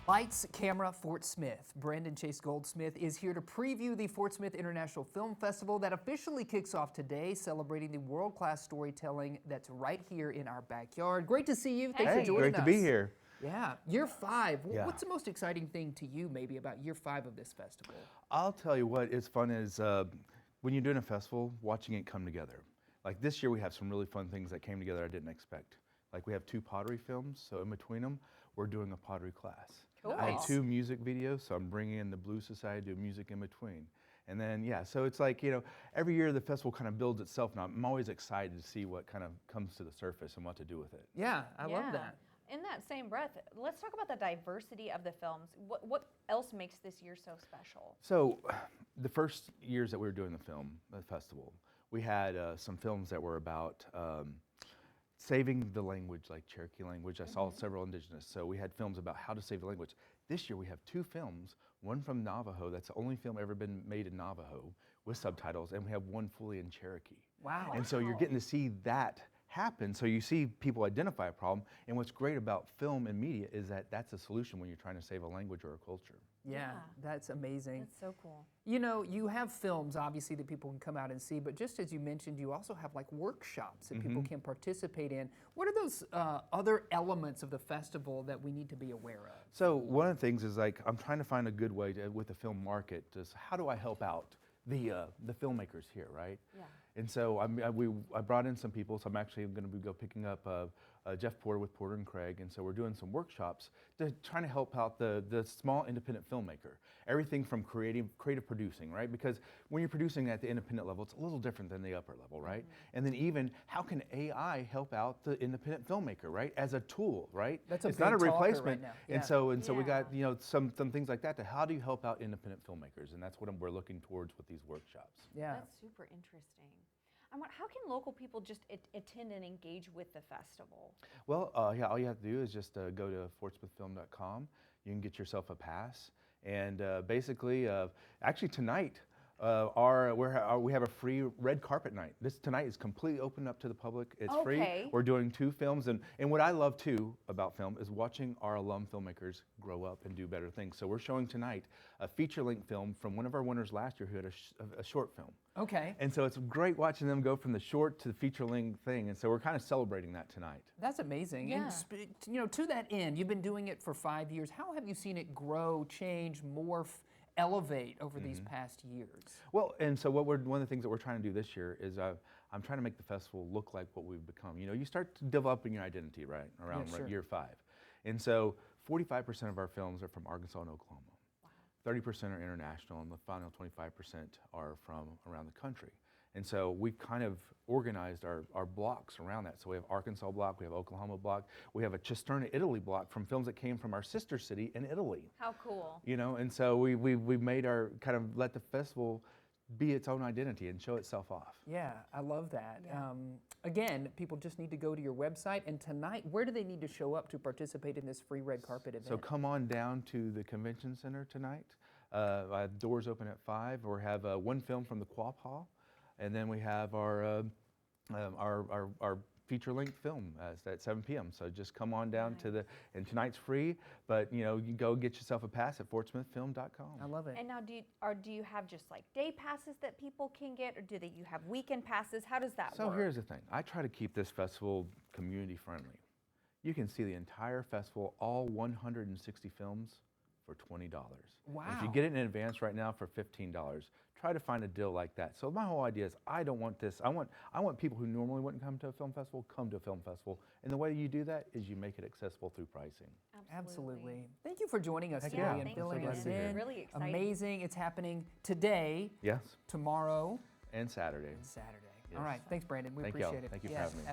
Lights, camera, Fort Smith. Brandon Chase Goldsmith is here to preview the Fort Smith International Film Festival that officially kicks off today, celebrating the world-class storytelling that's right here in our backyard. Great to see you. Thanks for joining us. Great to be here. Yeah, year 5. Yeah. What's the most exciting thing to you maybe about year 5 of this festival? I'll tell you what is fun is when you're doing a festival, watching it come together. Like this year we have some really fun things that came together I didn't expect. Like we have 2 pottery films, so in between them, we're doing a pottery class. Cool. I have 2 music videos, so I'm bringing in the Blues Society to do music in between. And then, yeah, so it's like, you know, every year the festival kind of builds itself now. I'm always excited to see what kind of comes to the surface and what to do with it. Yeah, I love that. In that same breath, let's talk about the diversity of the films. What else makes this year so special? So the first years that we were doing the festival, we had some films that were about saving the language, like Cherokee language. I saw several indigenous, so we had films about how to save the language. This year we have 2 films, one from Navajo, that's the only film ever been made in Navajo with subtitles, and we have one fully in Cherokee. Wow. And so you're getting to see that happen. So you see people identify a problem, and what's great about film and media is that that's a solution when you're trying to save a language or a culture. Yeah, that's amazing. That's so cool. You know, you have films, obviously, that people can come out and see, but just as you mentioned, you also have like workshops that people can participate in. What are those other elements of the festival that we need to be aware of? So one of the things is like, I'm trying to find a good way to, with the film market, is how do I help out the filmmakers here, right? Yeah. And so I brought in some people, so I'm actually going to go picking up Jeff Porter with Porter and Craig, and so we're doing some workshops to trying to help out the small independent filmmaker. Everything from creative producing, right? Because when you're producing at the independent level, it's a little different than the upper level, right? And then even how can AI help out the independent filmmaker, right? As a tool, right? That's it's big not a talker replacement. right now. And so we got, you know, some things like that to how do you help out independent filmmakers, and that's what we're looking towards with these workshops. Yeah. That's super interesting. How can local people just attend and engage with the festival? Well, yeah, all you have to do is just go to fortsmithfilm.com. You can get yourself a pass, and basically, actually tonight, we have a free red carpet night. Tonight is completely open up to the public. It's free. We're doing 2 films, and what I love too about film is watching our alum filmmakers grow up and do better things. So we're showing tonight a feature-length film from one of our winners last year who had a short film. Okay. And so it's great watching them go from the short to the feature-length thing, and so we're kind of celebrating that tonight. That's amazing. Yeah. And you know, to that end, you've been doing it for 5 years. How have you seen it grow, change, morph, elevate over these past years? Well, and so one of the things that we're trying to do this year is I'm trying to make the festival look like what we've become. You know, you start developing your identity right around year 5. And so 45% of our films are from Arkansas and Oklahoma. 30% are international, and the final 25% are from around the country. And so we've kind of organized our blocks around that. So we have Arkansas block, we have Oklahoma block, we have a Cisterna, Italy block from films that came from our sister city in Italy. How cool. You know, and so we made kind of let the festival be its own identity and show itself off. Yeah, I love that. Yeah. Again, people just need to go to your website. And tonight, where do they need to show up to participate in this free red carpet event? So come on down to the convention center tonight. Doors open at 5. We have 1 film from the Quapaw, and then we have our feature-length film at 7 p.m. So just come on down to and tonight's free, but you know, you can go get yourself a pass at fortsmithfilm.com. I love it. And now do you have just like day passes that people can get, or you have weekend passes? How does that work? So here's the thing. I try to keep this festival community friendly. You can see the entire festival, all 160 films, for $20. Wow. And if you get it in advance right now for $15, try to find a deal like that. So my whole idea is I don't want this. I want people who normally wouldn't come to a film festival come to a film festival. And the way you do that is you make it accessible through pricing. Absolutely. Thank you for joining us today yeah. and filling us in. Really exciting. Amazing. It's happening today, Yes. tomorrow, And Saturday. and Saturday. Yes. All right. Thanks, Brandon. We Thank y'all. appreciate it. Thank you for Yes. having me.